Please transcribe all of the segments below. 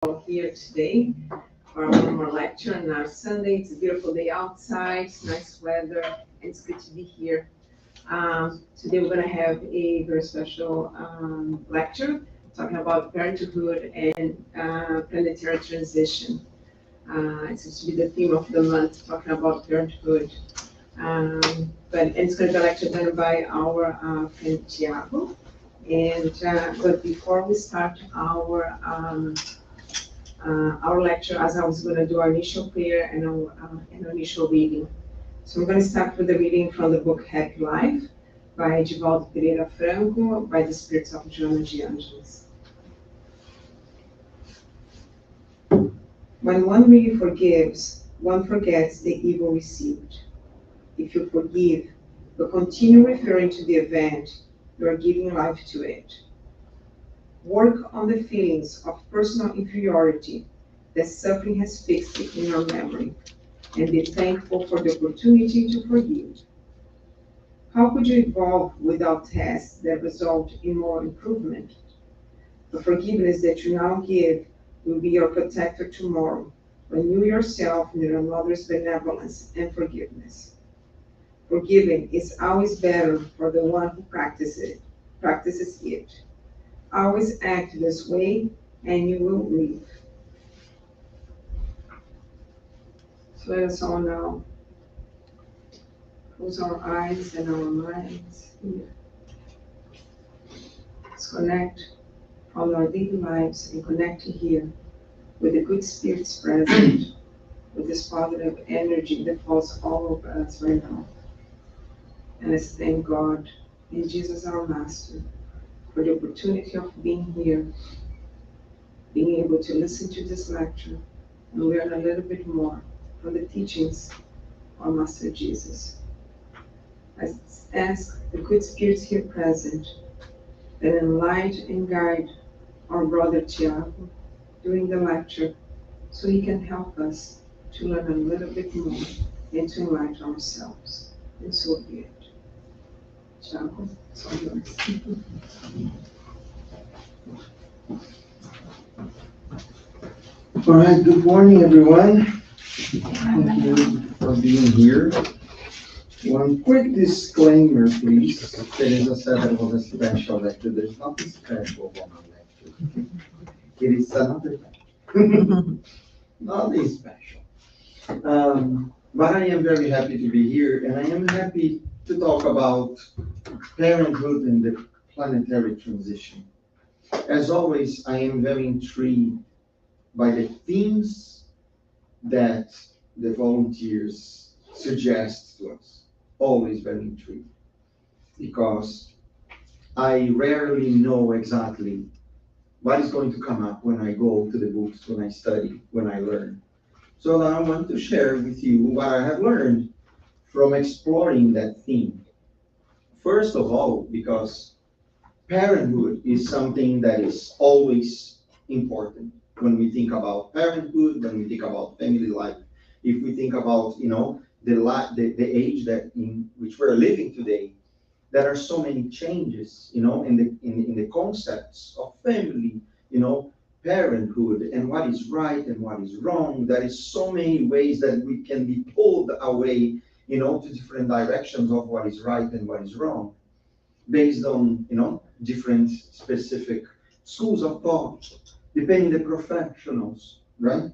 all here today for one more lecture on our Sunday. It's a beautiful day outside, it's nice weather, and it's good to be here. Today we're going to have a very special lecture talking about parenthood and planetary transition. It seems to be the theme of the month, talking about parenthood. But it's going to be a lecture done by our friend Tiago. But before we start our lecture, as I was going to do our initial prayer and our initial reading. So I'm going to start with the reading from the book Happy Life by Divaldo Pereira Franco, by the spirits of Joana de Angelis. When one really forgives, one forgets the evil received. If you forgive, but continue referring to the event, you are giving life to it. Work on the feelings of personal inferiority that suffering has fixed in your memory, and be thankful for the opportunity to forgive. How could you evolve without tests that result in more improvement? The forgiveness that you now give will be your protector tomorrow, when you yourself need another's benevolence and forgiveness. Forgiving is always better for the one who practices it. Always act this way, and you will live. So let us all now close our eyes and our minds here. Let's connect from our daily lives and connect here with the good spirits present, with this positive energy that falls all over us right now. And let's thank God and Jesus our Master for the opportunity of being here, being able to listen to this lecture and learn a little bit more from the teachings of our Master Jesus. I ask the good spirits here present that enlighten and guide our brother Tiago during the lecture so he can help us to learn a little bit more and to enlighten ourselves. And so be it. Tiago, it's all yours. All right, good morning, everyone. Thank you for being here. One quick disclaimer, please. Teresa said that it was a special lecture. There's nothing special about my lecture. It is another lecture. Nothing special. But I am very happy to be here, and I am happy to talk about parenthood and the planetary transition. As always, I am very intrigued by the themes that the volunteers suggest to us. Always very intrigued, because I rarely know exactly what is going to come up when I go to the books, when I study, when I learn. So now I want to share with you what I have learned from exploring that theme. First of all, because parenthood is something that is always important when we think about parenthood, when we think about family life. If we think about, the age that in which we're living today, there are so many changes, in the concepts of family, parenthood, and what is right and what is wrong. There is so many ways that we can be pulled away, to different directions of what is right and what is wrong, based on, different specific schools of thought, depending the professionals, right?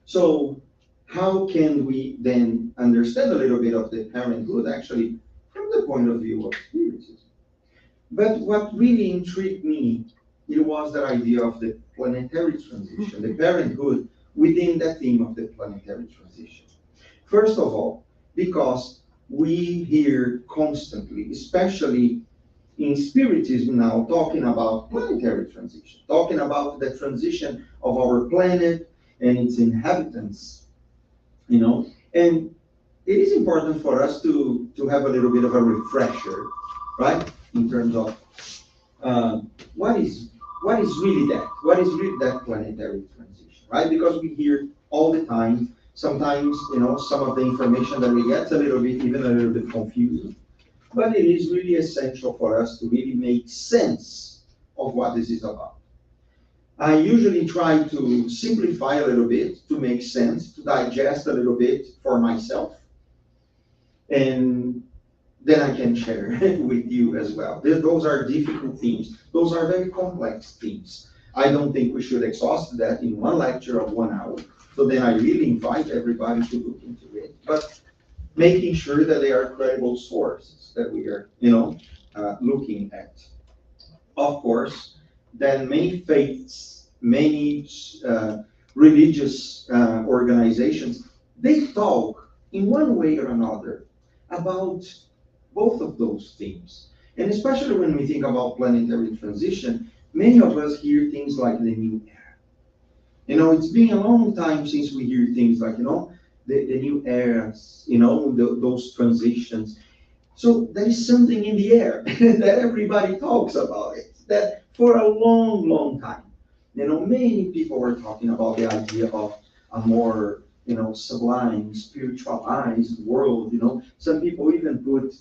So how can we then understand a little bit of the parenthood, actually, from the point of view of spiritism? But what really intrigued me, it was that idea of the planetary transition, the parenthood within that theme of the planetary transition. First of all, because we hear constantly, especially in spiritism now, talking about planetary transition, talking about the transition of our planet and its inhabitants, and it is important for us to have a little bit of a refresher, right, in terms of what is really that planetary transition, right? Because we hear all the time. Sometimes, some of the information that we get is even a little bit confusing. But it is really essential for us to really make sense of what this is about. I usually try to simplify a little bit to make sense, to digest a little bit for myself, and then I can share with you as well. Those are difficult themes. Those are very complex themes. I don't think we should exhaust that in one lecture of 1 hour. So then I really invite everybody to look into it. But making sure that they are credible sources that we are, looking at. Of course, then many faiths, many religious organizations, they talk in one way or another about both of those themes. And especially when we think about planetary transition, many of us hear things like the new era. It's been a long time since we hear things like, the new eras, those transitions. So there is something in the air that everybody talks about it, that for a long, long time, many people were talking about the idea of a more, sublime, spiritualized world, Some people even put,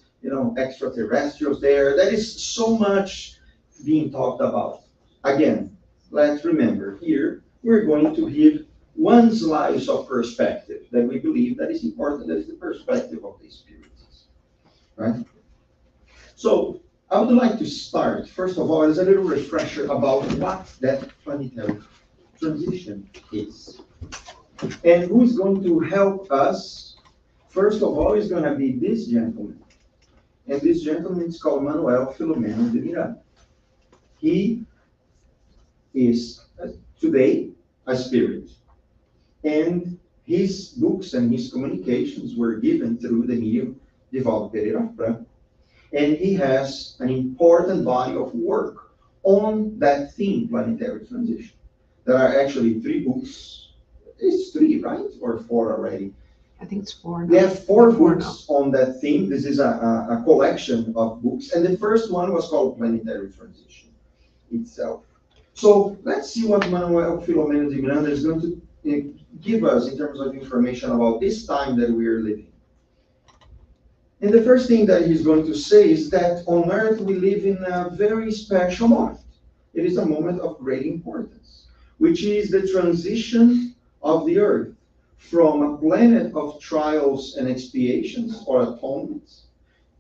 extraterrestrials there. There is so much being talked about. Again, let's remember here, we're going to give one slice of perspective that we believe that is important, that is the perspective of the spirits, right? So I would like to start, first of all, as a little refresher about what that planetary transition is. And who is going to help us? First of all, is going to be this gentleman. And this gentleman is called Manuel Filomeno de Miranda. He is today a spirit. And his books and his communications were given through the medium Divaldo Pereira Franco. And he has an important body of work on that theme, planetary transition. There are actually 3 books. It's 3, right? Or 4 already? I think it's 4 now. They have 4 Four books on that theme. This is a collection of books. And the first one was called Planetary Transition itself. So let's see what Manuel Filomeno de Miranda is going to give us in terms of information about this time that we are living. And the first thing that he's going to say is that on Earth we live in a very special moment. It is a moment of great importance, which is the transition of the Earth from a planet of trials and expiations or atonements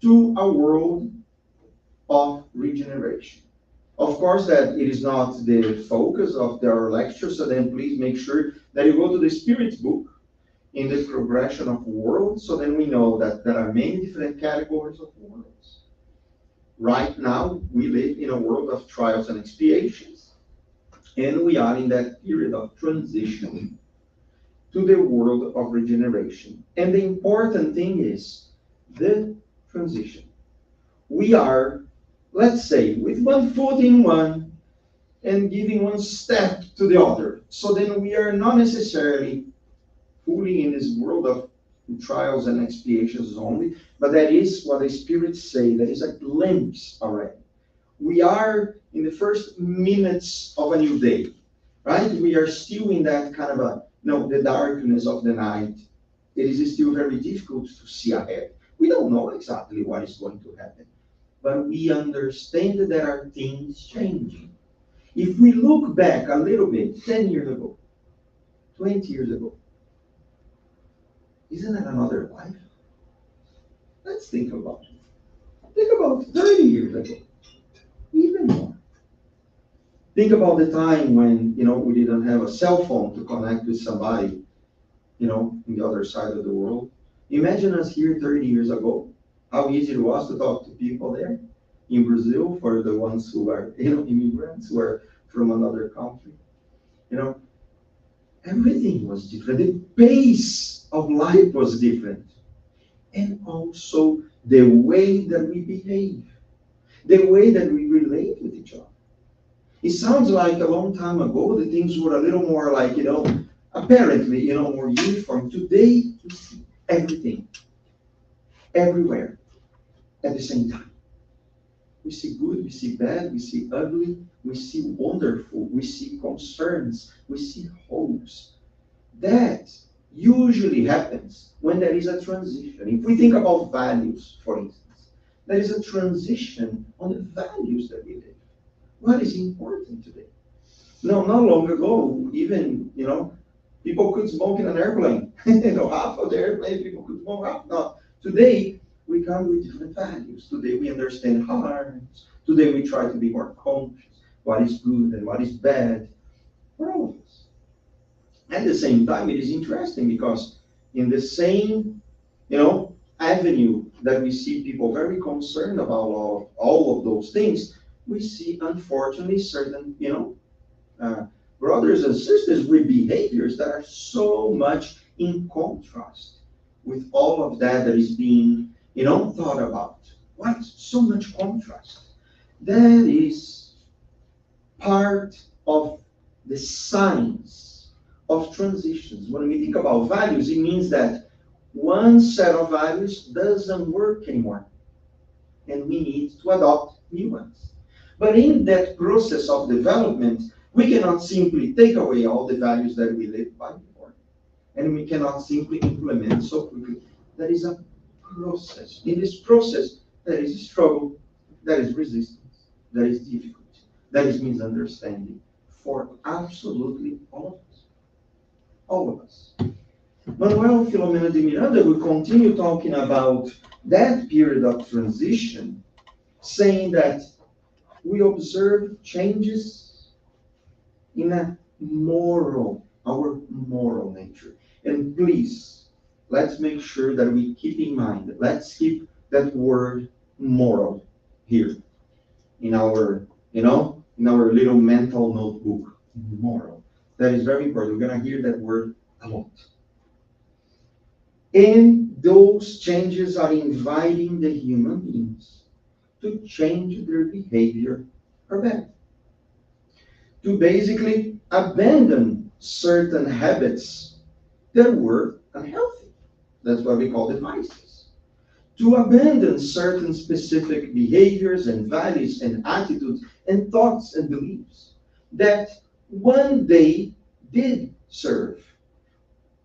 to a world of regeneration. Of course, that it is not the focus of our lecture, so then please make sure that you go to the Spirit's book in the progression of worlds, so then we know that there are many different categories of worlds. Right now, we live in a world of trials and expiations, and we are in that period of transition to the world of regeneration. And the important thing is the transition. We are, let's say, with one foot in one and giving one step to the other. So then we are not necessarily fully in this world of trials and expiations only, but that is what the spirits say. That is a glimpse already. We are in the first minutes of a new day, right? We are still in that kind of the darkness of the night. It is still very difficult to see ahead. We don't know exactly what is going to happen, but we understand that there are things changing. If we look back a little bit, 10 years ago, 20 years ago, isn't that another life? Let's think about it. Think about 30 years ago, even more. Think about the time when, we didn't have a cell phone to connect with somebody, in the other side of the world. Imagine us here 30 years ago, how easy it was to talk to people there in Brazil for the ones who are, immigrants who are from another country. Everything was different. The pace of life was different. And also the way that we behave, the way that we relate with each other. It sounds like a long time ago, the things were a little more like, apparently, more uniform. Today, we see everything, everywhere, at the same time. We see good, we see bad, we see ugly, we see wonderful, we see concerns, we see hopes. That usually happens when there is a transition. If we think about values, for instance, there is a transition on the values that we live. What is important today? No, not long ago, even, people could smoke in an airplane. Half of the airplane, people could smoke, half not. Today, we come with different values. Today, we understand harms. Today, we try to be more conscious. What is good and what is bad for all of us. At the same time, it is interesting because in the same, avenue that we see people very concerned about all of those things, we see, unfortunately, certain, uh, brothers and sisters with behaviors that are so much in contrast with all of that that is being, thought about. Why so much contrast? That is part of the science of transitions. When we think about values, it means that one set of values doesn't work anymore, and we need to adopt new ones. But in that process of development, we cannot simply take away all the values that we lived by before, and we cannot simply implement so quickly. That is a process. In this process, there is struggle, there is resistance, there is difficulty, there is misunderstanding for absolutely all of us. All of us. Manuel Filomena de Miranda will continue talking about that period of transition, saying that we observe changes in our moral nature. And please, let's make sure that we keep in mind, let's keep that word moral here in our, in our little mental notebook. Moral. That is very important. We're going to hear that word a lot. And those changes are inviting the human beings to change their behavior for better. To basically abandon certain habits that were unhealthy. That's what we call the vices. To abandon certain specific behaviors and values and attitudes and thoughts and beliefs that one day did serve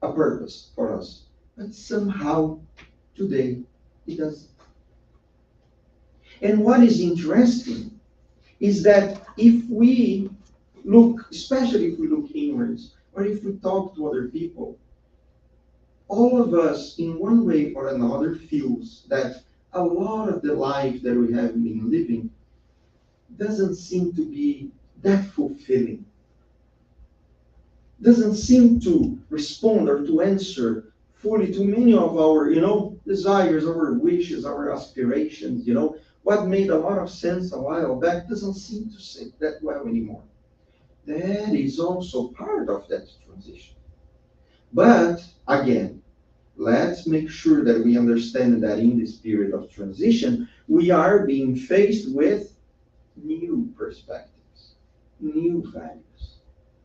a purpose for us, but somehow today it doesn't. And what is interesting is that if we look, especially if we look inwards, or if we talk to other people, all of us, in one way or another, feels that a lot of the life that we have been living doesn't seem to be that fulfilling, doesn't seem to respond or to answer fully to many of our, desires, our wishes, our aspirations, what made a lot of sense a while back doesn't seem to sit that well anymore. That is also part of that transition. But again, let's make sure that we understand that in this period of transition, we are being faced with new perspectives, new values,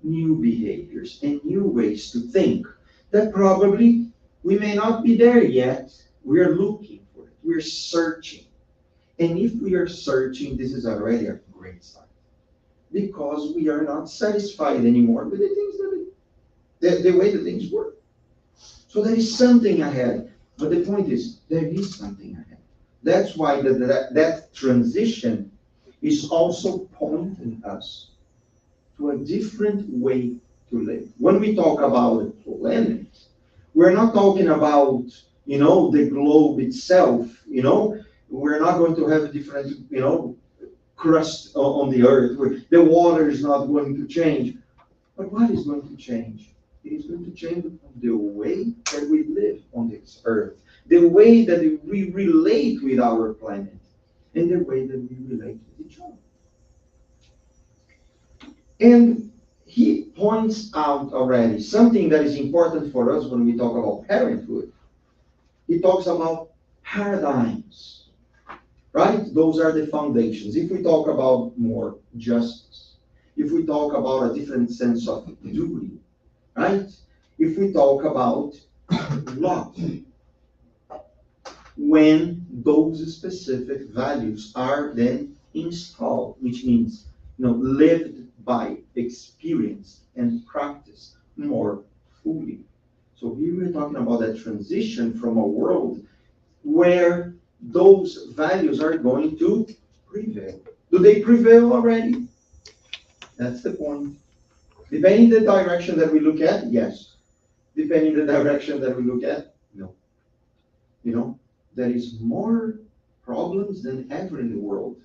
new behaviors, and new ways to think that probably we may not be there yet. We're looking for it. We're searching. And if we are searching, this is already a great sign. Because we are not satisfied anymore with the things the way the things work. So there is something ahead. But the point is, there is something ahead. That's why that transition is also pointing us to a different way to live. When we talk about the planet, we're not talking about, the globe itself, we're not going to have a different, crust on the earth. The water is not going to change. But what is going to change? It is going to change the way that we live on this earth, the way that we relate with our planet, and the way that we relate with each other. And he points out already something that is important for us when we talk about parenthood. He talks about paradigms, right? Those are the foundations. If we talk about more justice, if we talk about a different sense of duty, right? If we talk about love, when those specific values are then installed, which means, lived by experience and practice more fully. So here we're talking about that transition from a world where those values are going to prevail. Do they prevail already? That's the point. Depending the direction that we look at, yes. Depending the direction that we look at, no. You know, there is more problems than ever in the world.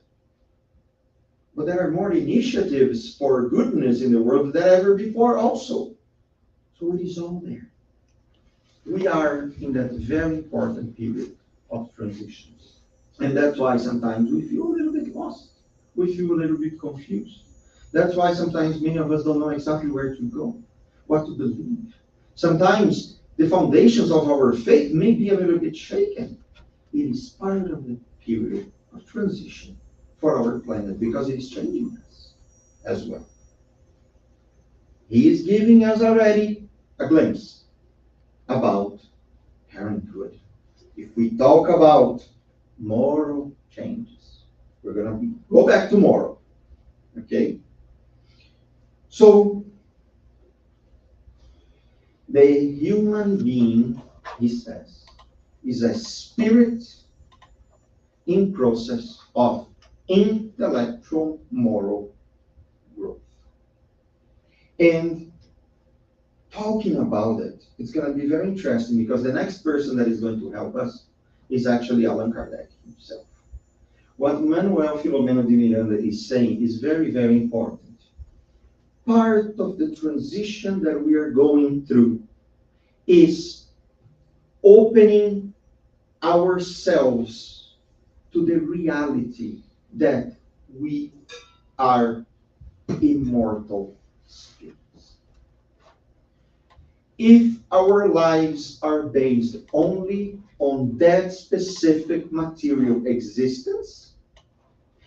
But there are more initiatives for goodness in the world than ever before also. So it is all there. We are in that very important period of transitions. And that's why sometimes we feel a little bit lost. We feel a little bit confused. That's why sometimes many of us don't know exactly where to go, what to believe. Sometimes the foundations of our faith may be a little bit shaken. It is part of the period of transition for our planet because it is changing us as well. He is giving us already a glimpse about parenthood. If we talk about moral changes, we're going to go back tomorrow. Okay? So, the human being, he says, is a spirit in process of intellectual moral growth. And talking about it, it's going to be very interesting because the next person that is going to help us is actually Allan Kardec himself. What Manuel Filomeno de Miranda is saying is very, very important. Part of the transition that we are going through is opening ourselves to the reality that we are immortal spirits. If our lives are based only on that specific material existence,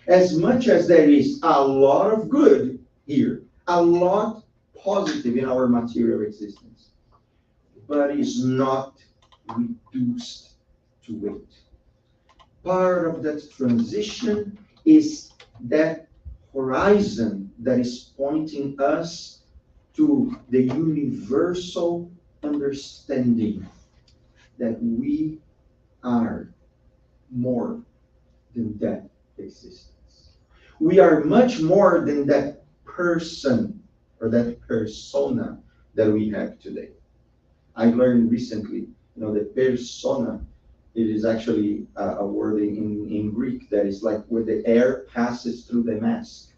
as much as there is a lot of good here, a lot positive in our material existence, but is not reduced to it. Part of that transition is that horizon that is pointing us to the universal understanding that we are more than that existence. We are much more than that person or that persona that we have today. I learned recently, the persona, it is actually a word in Greek that is like where the air passes through the mask.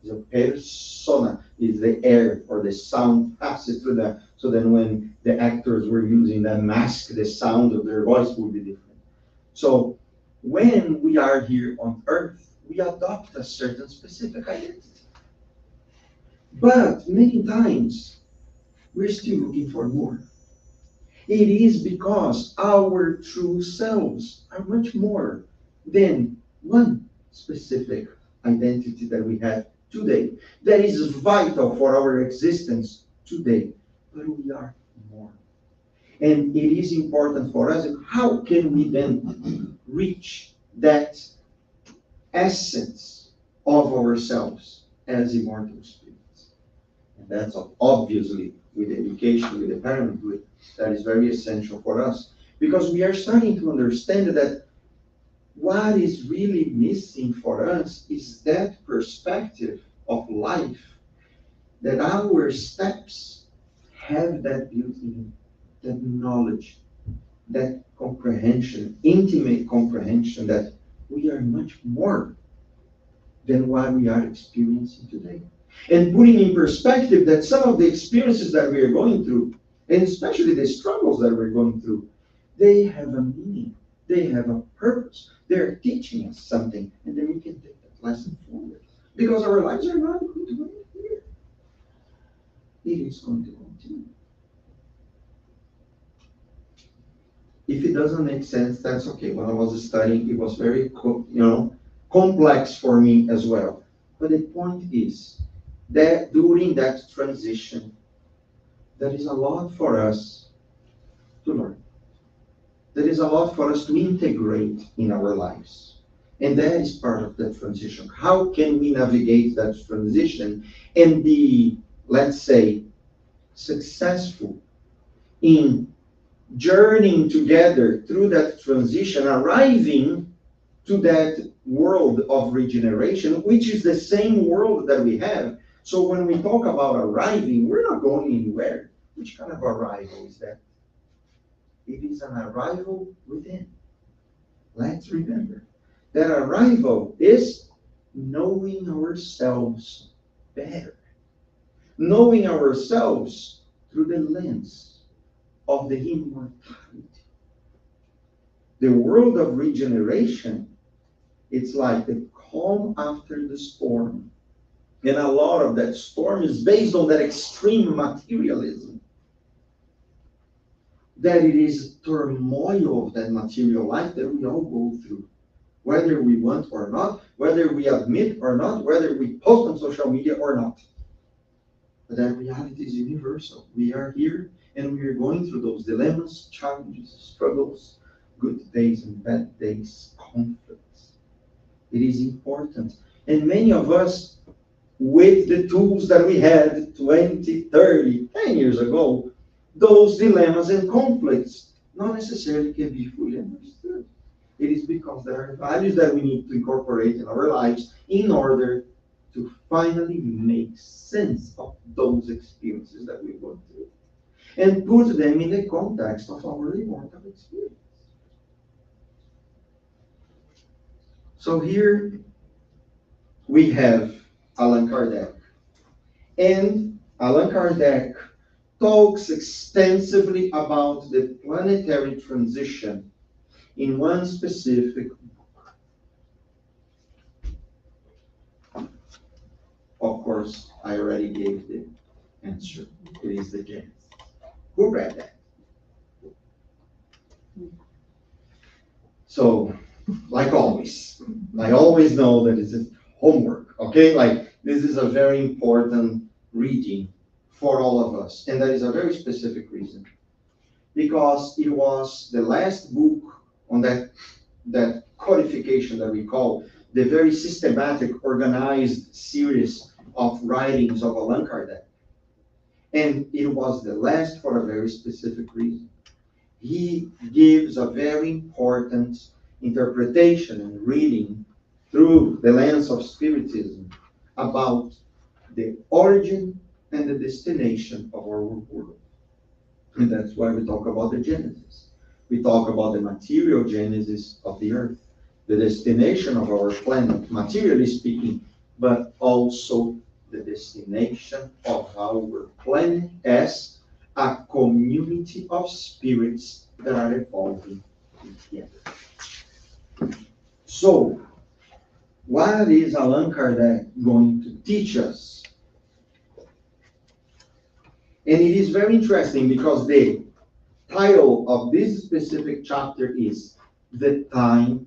The persona is the air or the sound passes through that. So then when the actors were using that mask, the sound of their voice would be different. So when we are here on earth, we adopt a certain specific identity. But many times, we're still looking for more. It is because our true selves are much more than one specific identity that we have today, that is vital for our existence today, but we are more. And it is important for us, how can we then reach that essence of ourselves as immortal spirits? And that's obviously with education, with the parenthood, that is very essential for us. Because we are starting to understand that what is really missing for us is that perspective of life, that our steps have that beauty, that knowledge, that comprehension, intimate comprehension that we are much more than what we are experiencing today. And putting in perspective that some of the experiences that we are going through, and especially the struggles that we're going through, they have a meaning, they have a purpose, they're teaching us something, and then we can take that lesson forward. Because our lives are not going to go here. It is going to continue. If it doesn't make sense, that's okay. When I was studying, it was very, complex for me as well. But the point is that during that transition, there is a lot for us to learn. There is a lot for us to integrate in our lives. And that is part of that transition. How can we navigate that transition and be, let's say, successful in journeying together through that transition, arriving to that world of regeneration, which is the same world that we have, So when we talk about arriving, we're not going anywhere. Which kind of arrival is that? It is an arrival within. Let's remember that arrival is knowing ourselves better, knowing ourselves through the lens of the immortality. The world of regeneration, it's like the calm after the storm. And a lot of that storm is based on that extreme materialism. That it is turmoil of that material life that we all go through. Whether we want or not, whether we admit or not, whether we post on social media or not. But that reality is universal. We are here and we are going through those dilemmas, challenges, struggles, good days and bad days, conflicts. It is important. And many of us, with the tools that we had 20, 30, 10 years ago, those dilemmas and conflicts not necessarily can be fully understood. It is because there are values that we need to incorporate in our lives in order to finally make sense of those experiences that we went through and put them in the context of our immortal experience. So here we have Allan Kardec. And Allan Kardec talks extensively about the planetary transition in one specific book. Of course, I already gave the answer. It is the Genesis. Who read that? So, like always, I always know that it's homework, okay? Like, this is a very important reading for all of us, and there is a very specific reason. Because it was the last book on that codification that we call the very systematic, organized series of writings of Allan Kardec. And it was the last for a very specific reason. He gives a very important interpretation and reading through the lens of Spiritism about the origin and the destination of our world. And that's why we talk about the Genesis. We talk about the material genesis of the earth, the destination of our planet, materially speaking, but also the destination of our planet as a community of spirits that are evolving together. So, what is Allan Kardec going to teach us? And it is very interesting because the title of this specific chapter is The Time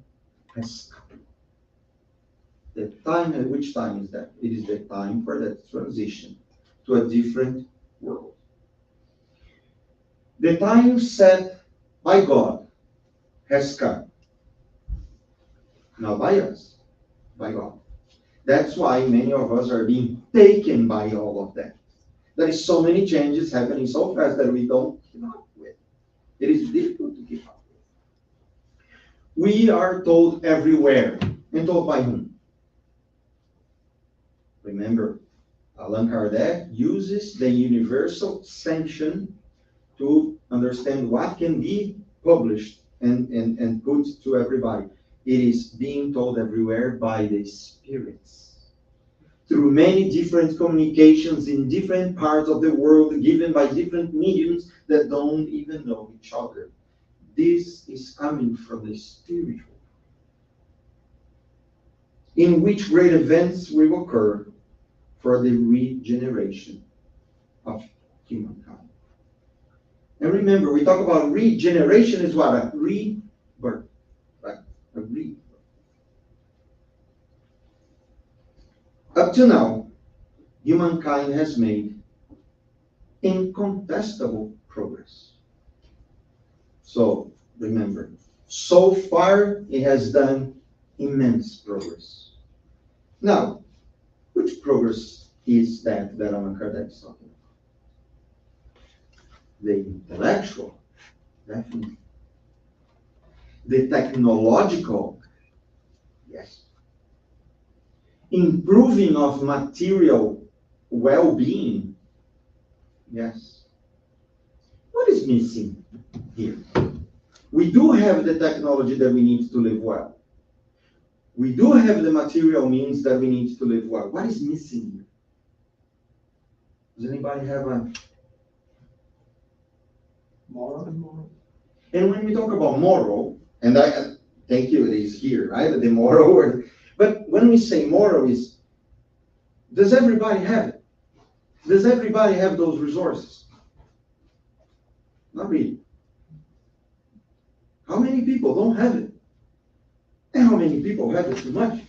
Has Come. The time, and which time is that? It is the time for that transition to a different world. The time set by God has come. Not by us, by God. That's why many of us are being taken by all of that. There is so many changes happening so fast that we don't keep up with. It is difficult to keep up with. We are told everywhere. And told by whom? Remember, Allan Kardec uses the universal sanction to understand what can be published and put to everybody. It is being told everywhere by the spirits. Through many different communications in different parts of the world, given by different mediums that don't even know each other. This is coming from the spiritual, in which great events will occur for the regeneration of humankind. And remember, we talk about regeneration is what? A rebirth, right? A rebirth. Up to now, humankind has made incontestable progress. So, remember, so far it has done immense progress. Now, which progress is that Allan Kardec is talking about? The intellectual, definitely. The technological, yes. Improving of material well-being, yes. What is missing here? We do have the technology that we need to live well. We do have the material means that we need to live well. What is missing here? Does anybody have a moral? And when we talk about moral, and I thank you, it is here, right? The moral word. But when we say moral is, does everybody have it? Does everybody have those resources? Not really. How many people don't have it? And how many people have it too much?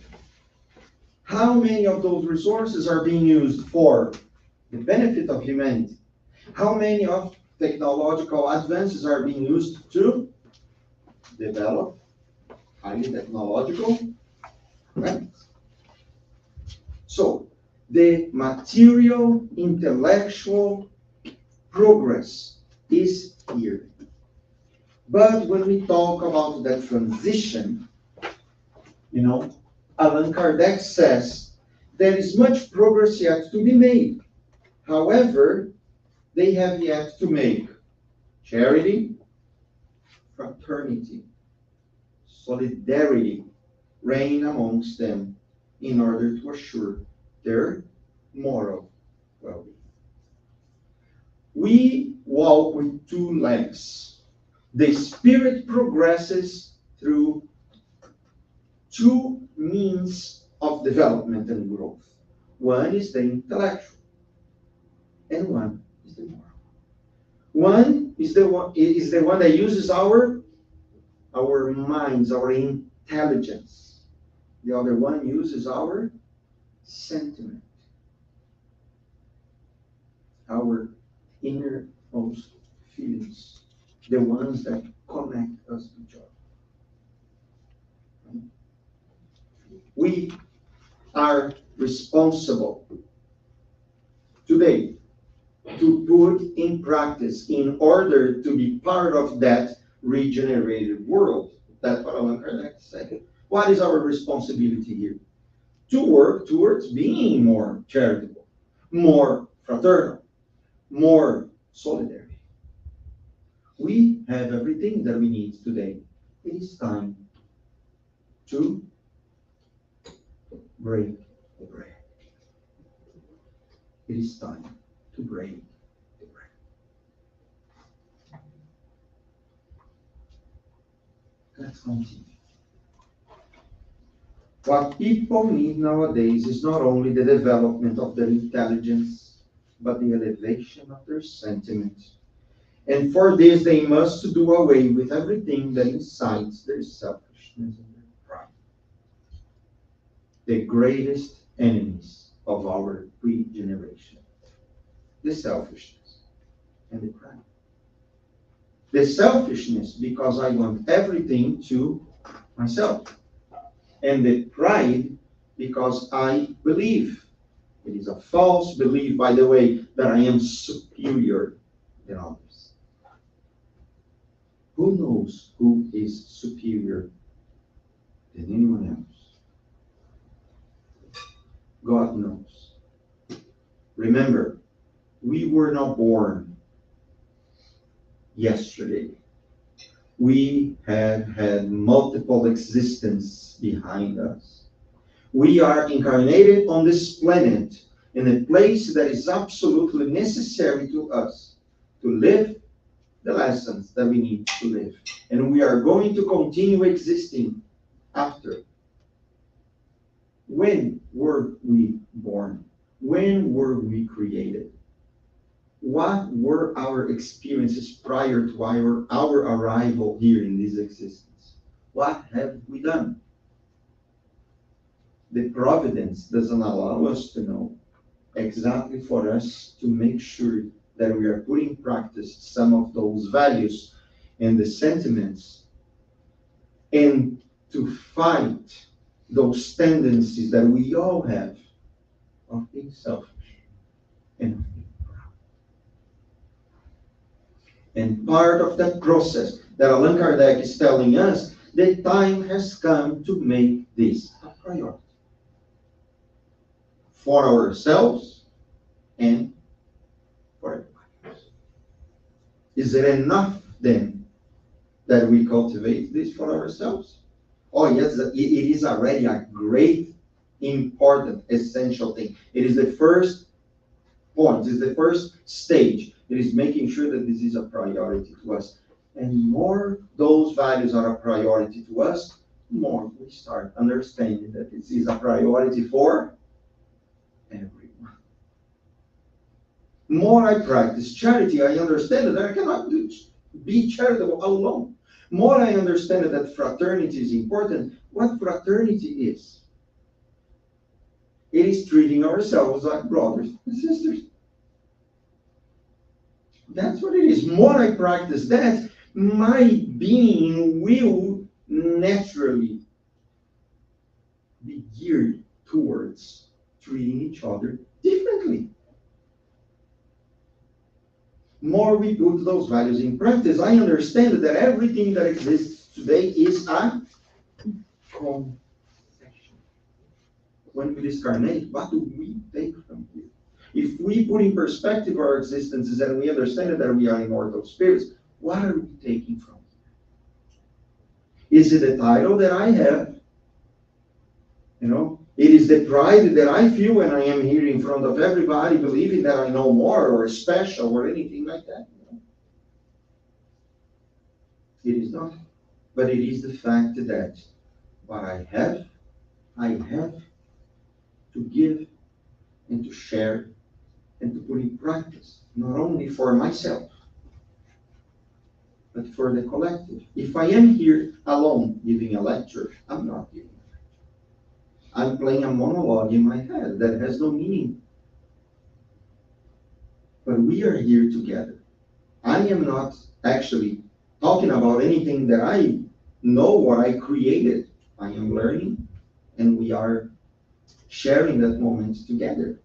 How many of those resources are being used for the benefit of humanity? How many of technological advances are being used to develop highly technological weapons? So, the material, intellectual progress is here. But when we talk about that transition, Allan Kardec says there is much progress yet to be made. However, they have yet to make charity, fraternity, solidarity reign amongst them in order to assure their moral well-being. We walk with two legs. The spirit progresses through two means of development and growth. One is the intellectual, and one is the moral. One is the one that uses our minds, our intelligence. The other one uses our sentiment, our innermost feelings, the ones that connect us to each other. We are responsible today to put in practice in order to be part of that regenerated world. That's what Allan Kardec said. What is our responsibility here? To work towards being more charitable, more fraternal, more solidary. We have everything that we need today. It is time to break the bread. It is time to break the bread. Let's continue. What people need nowadays is not only the development of their intelligence, but the elevation of their sentiments. And for this, they must do away with everything that incites their selfishness and their pride. The greatest enemies of our regeneration. The selfishness and the pride. The selfishness because I want everything to myself. And the pride because I believe. It is a false belief, by the way, that I am superior than others. Who knows who is superior than anyone else? God knows. Remember, we were not born yesterday. We have had multiple existences behind us. We are incarnated on this planet in a place that is absolutely necessary to us to live the lessons that we need to live. And we are going to continue existing after. When were we born? When were we created? What were our experiences prior to our arrival here in this existence? What have we done? The providence doesn't allow us to know exactly for us to make sure that we are putting in practice some of those values and the sentiments and to fight those tendencies that we all have of being selfish and of being proud. And part of that process that Allan Kardec is telling us, the time has come to make this a priority. For ourselves and for everybody. Is it enough then that we cultivate this for ourselves? Oh yes, it is already a great, important, essential thing. It is the first point, it is the first stage. It is making sure that this is a priority to us. And more those values are a priority to us, more we start understanding that this is a priority for everyone. More I practice charity, I understand that I cannot be charitable alone. More I understand that fraternity is important. What fraternity is? It is treating ourselves like brothers and sisters. That's what it is. More I practice that, my being will naturally be geared towards treating each other differently. More we put those values in practice, I understand that everything that exists today is a concession. When we discarnate, what do we take from here? If we put in perspective our existences and we understand that we are immortal spirits, what are we taking from here? Is it a title that I have? It is the pride that I feel when I am here in front of everybody, believing that I know more or special or anything like that. It is not. But it is the fact that what I have to give and to share and to put in practice, not only for myself, but for the collective. If I am here alone giving a lecture, I'm not giving a lecture. I'm playing a monologue in my head that has no meaning. But we are here together. I am not actually talking about anything that I know or I created. I am learning, and we are sharing that moment together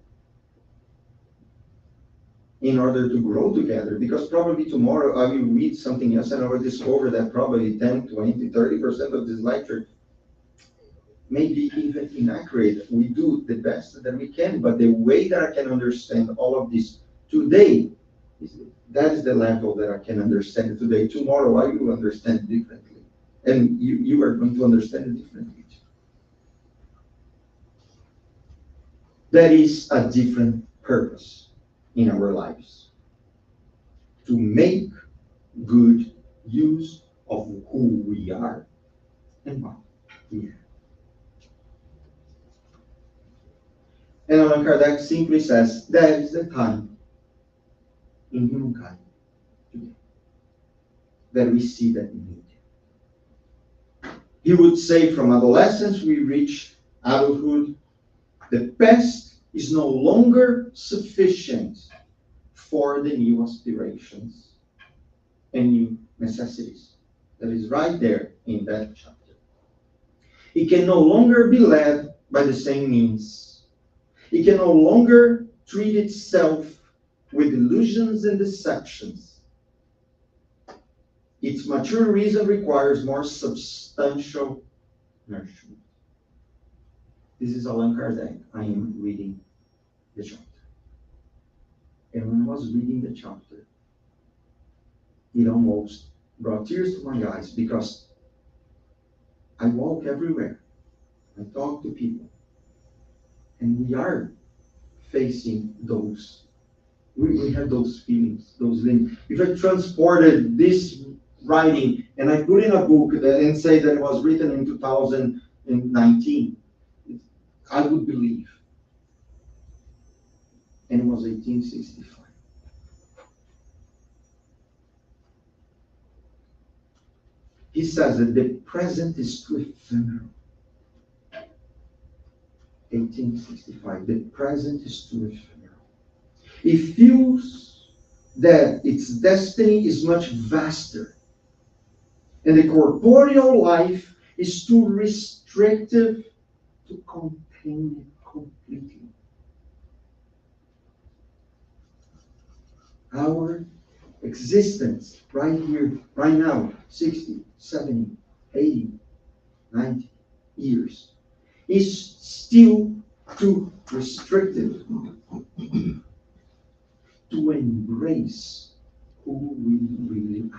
in order to grow together. Because probably tomorrow I will read something else and I will discover that probably 10, 20, 30% of this lecture may be even inaccurate. We do the best that we can, but the way that I can understand all of this today, that is the level that I can understand today. Tomorrow I will understand differently. And you are going to understand it differently too. That is a different purpose in our lives. To make good use of who we are and what we have. And Allan Kardec simply says, that is the time in humankind today that we see that need. He would say, from adolescence we reach adulthood, the past is no longer sufficient for the new aspirations and new necessities. That is right there in that chapter. It can no longer be led by the same means. It can no longer treat itself with illusions and deceptions. Its mature reason requires more substantial nourishment. This is Allan Kardec. I am reading the chapter. And when I was reading the chapter, it almost brought tears to my eyes because I walk everywhere. I talk to people. And we are facing those. We have those feelings, those things. If I transported this writing and I put in a book and say that it was written in 2019, I would believe. And it was 1865. He says that the present is too ephemeral. 1865, the present is too ephemeral. It feels that its destiny is much vaster. And the corporeal life is too restrictive to contain it completely. Our existence right here, right now, 60, 70, 80, 90 years, is still too restrictive to embrace who we really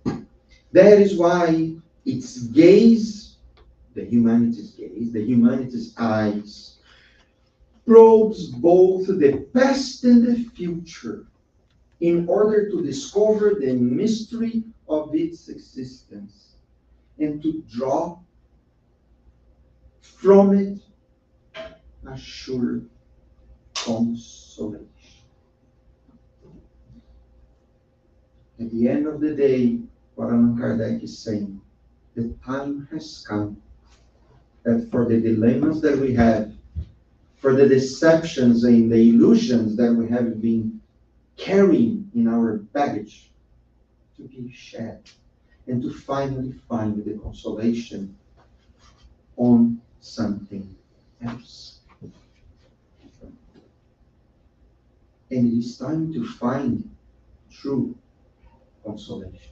are. That is why its gaze, the humanity's eyes, probes both the past and the future in order to discover the mystery of its existence and to draw from it a sure consolation. At the end of the day, what Allan Kardec is saying, the time has come that for the dilemmas that we have, for the deceptions and the illusions that we have been carrying in our baggage, to be shed and to finally find the consolation on something else. And it is time to find true consolation.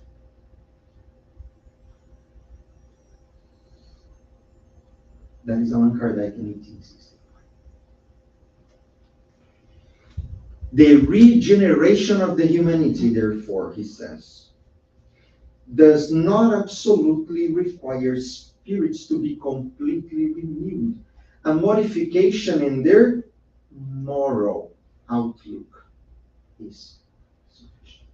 That is Allan Kardec in 1865. The regeneration of the humanity, therefore, he says, does not absolutely require spirits to be completely renewed. A modification in their moral outlook is sufficient.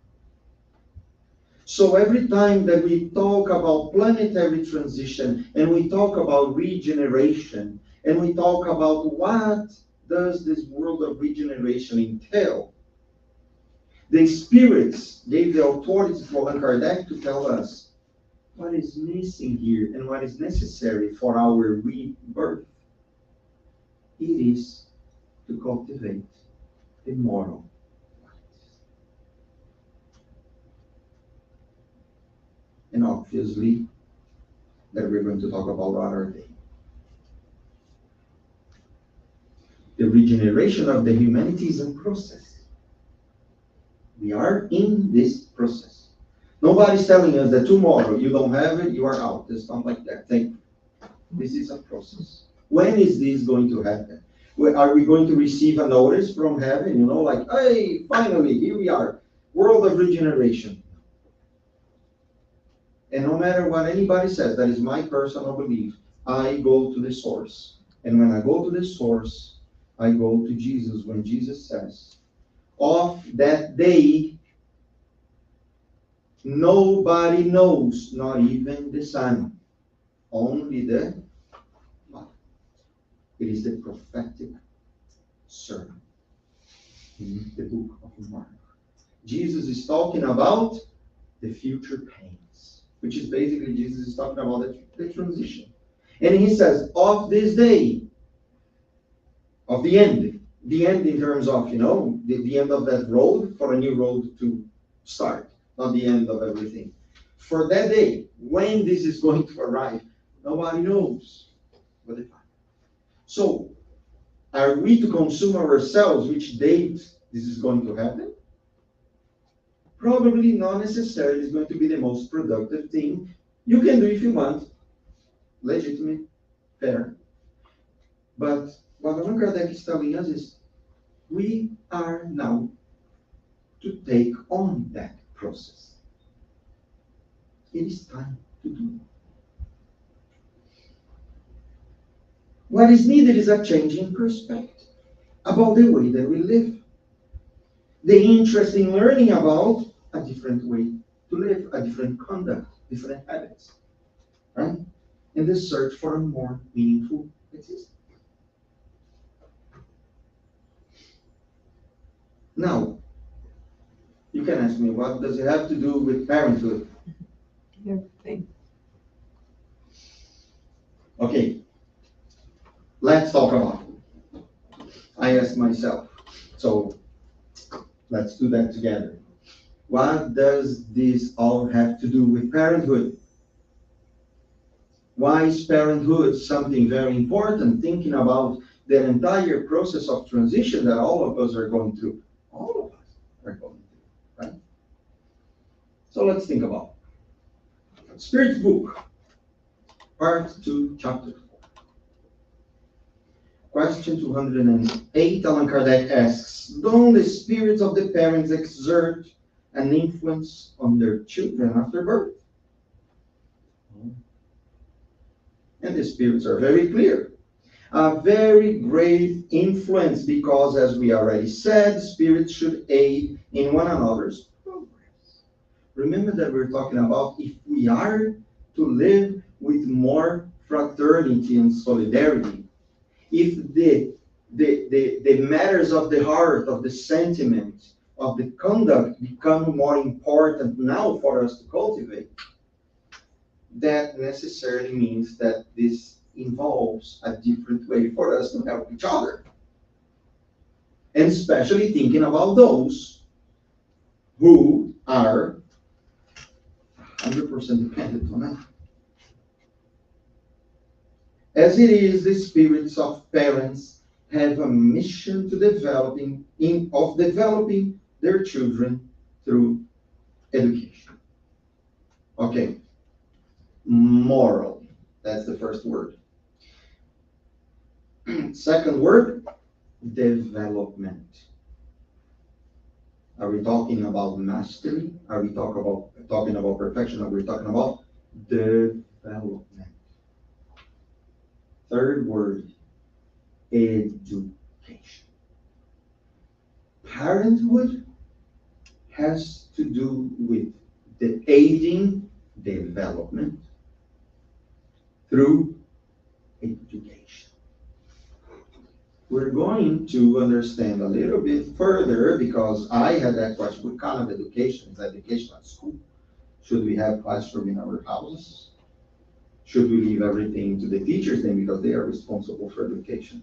So every time that we talk about planetary transition and we talk about regeneration and we talk about what does this world of regeneration entail, the spirits gave the authority to Allan Kardec to tell us what is missing here and what is necessary for our rebirth. It is to cultivate the moral qualities. And obviously, that we're going to talk about other day. The regeneration of the humanity is a process. We are in this process. Nobody's telling us that tomorrow you don't have it, you are out. It's not like that. This is a process. When is this going to happen? Are we going to receive a notice from heaven? Like, hey, finally, here we are. World of regeneration. And no matter what anybody says, that is my personal belief, I go to the source. And when I go to the source, I go to Jesus when Jesus says, of that day, nobody knows, not even the Son, only the Father. It is the prophetic sermon in the book of Mark. Jesus is talking about the future pains, which is basically Jesus is talking about the transition. And he says, of this day, of the end in terms of, the end of that road for a new road to start, not the end of everything. For that day, when this is going to arrive, nobody knows but the Father. So, are we to consume ourselves which date this is going to happen? Probably not necessarily is going to be the most productive thing you can do if you want. Legitimate, fair. But what Allan Kardec is telling us is we are now to take on that process. It is time to do it. What is needed is a change in perspective about the way that we live. The interest in learning about a different way to live, a different conduct, different habits, right? And the search for a more meaningful existence. Now, you can ask me, what does it have to do with parenthood? Everything. Okay, let's talk about it. I asked myself, so let's do that together. What does this all have to do with parenthood? Why is parenthood something very important? Thinking about the entire process of transition that all of us are going through. All of us are going through, right? So let's think about it. Spirit's book, part 2, chapter 4. Question 208, Allan Kardec asks, don't the spirits of the parents exert an influence on their children after birth? And the spirits are very clear. A very great influence because, as we already said, spirits should aid in one another's progress. Remember that we're talking about if we are to live with more fraternity and solidarity, if the matters of the heart, of the sentiment, of the conduct become more important now for us to cultivate, that necessarily means that this involves a different way for us to help each other. And especially thinking about those who are 100% dependent on us. As it is, the spirits of parents have a mission to developing their children through education. Okay, moral. That's the first word. Second word, development. Are we talking about mastery? Are we talking about perfection? Are we talking about development? Third word, education. Parenthood has to do with the aiding development through education. We're going to understand a little bit further because I had that question, what kind of education? Is education at school? Should we have classroom in our houses? Should we leave everything to the teachers then because they are responsible for education?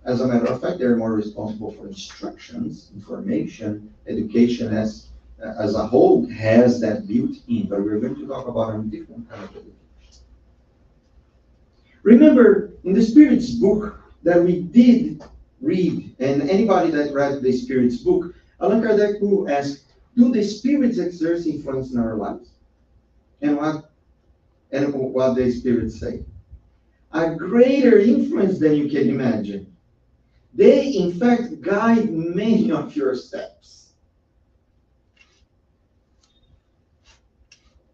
As a matter of fact, they're more responsible for instructions, information, education as a whole has that built in, but we're going to talk about a different kind of education. Remember, in the Spirit's book that we did read, and anybody that read the Spirit's book, Allan Kardec who asked, do the spirits exert influence in our lives? And what the spirits say? A greater influence than you can imagine. They, in fact, guide many of your steps.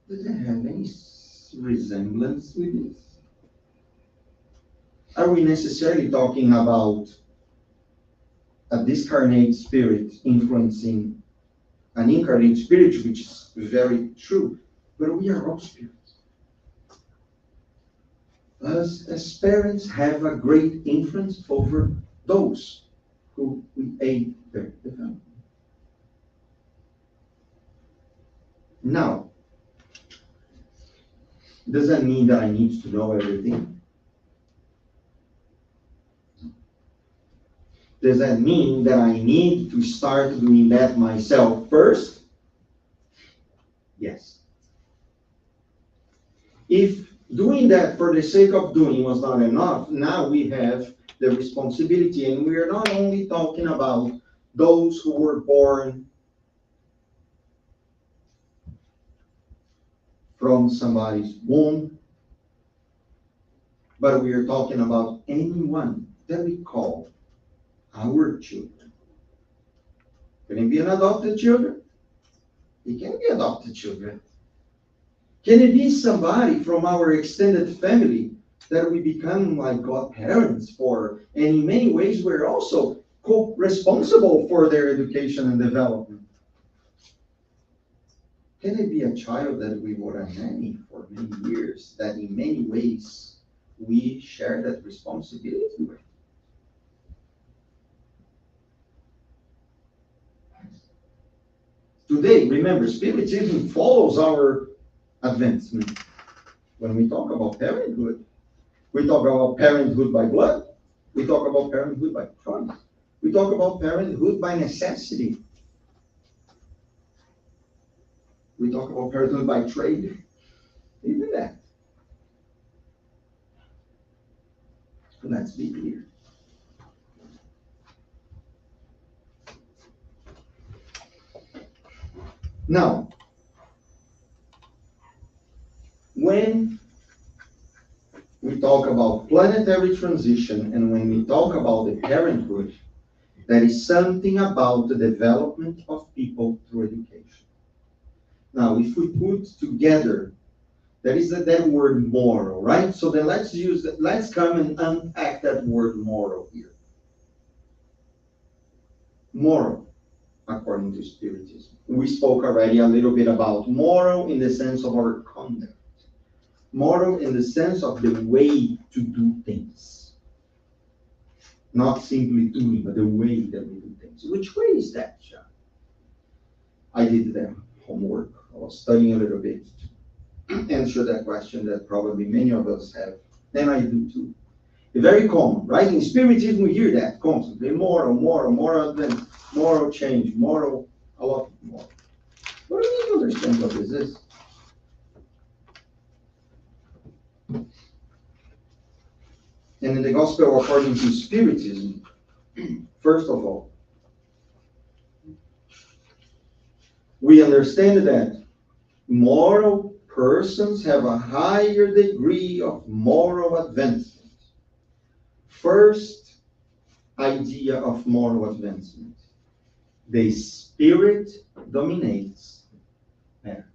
Does it have any resemblance with this? Are we necessarily talking about a discarnate spirit influencing an incarnate spirit, which is very true, but we are all spirits. Us, as parents, have a great influence over those who we aid their development. Now, does that mean that I need to know everything? Does that mean that I need to start doing that myself first? Yes. If doing that for the sake of doing was not enough, now we have the responsibility, and we are not only talking about those who were born from somebody's womb, but we are talking about anyone that we call our children. Can it be an adopted children? It can be adopted children. Can it be somebody from our extended family that we become like godparents for? And in many ways, we're also co-responsible for their education and development. Can it be a child that we were a nanny for many years, that in many ways we share that responsibility with? Today, remember, Spiritism follows our advancement. When we talk about parenthood, we talk about parenthood by blood, we talk about parenthood by choice, we talk about parenthood by necessity, we talk about parenthood by trade, even that. Let's be clear. Now, when we talk about planetary transition, and when we talk about the parenthood, that is something about the development of people through education. Now, if we put together, that is that word moral, right? So then let's come and unpack that word moral here. Moral, according to Spiritism. We spoke already a little bit about moral in the sense of our conduct. Moral in the sense of the way to do things. Not simply doing, but the way that we do things. Which way is that, John? I did the homework. I was studying a little bit to answer that question that probably many of us have. And I do too. It's very common, right? In Spiritism, we hear that constantly. Moral advance, moral change, moral, a lot more. But we need to understand what this is. And in the Gospel according to Spiritism, first of all, we understand that moral persons have a higher degree of moral advancement. First idea of moral advancement. The spirit dominates matter.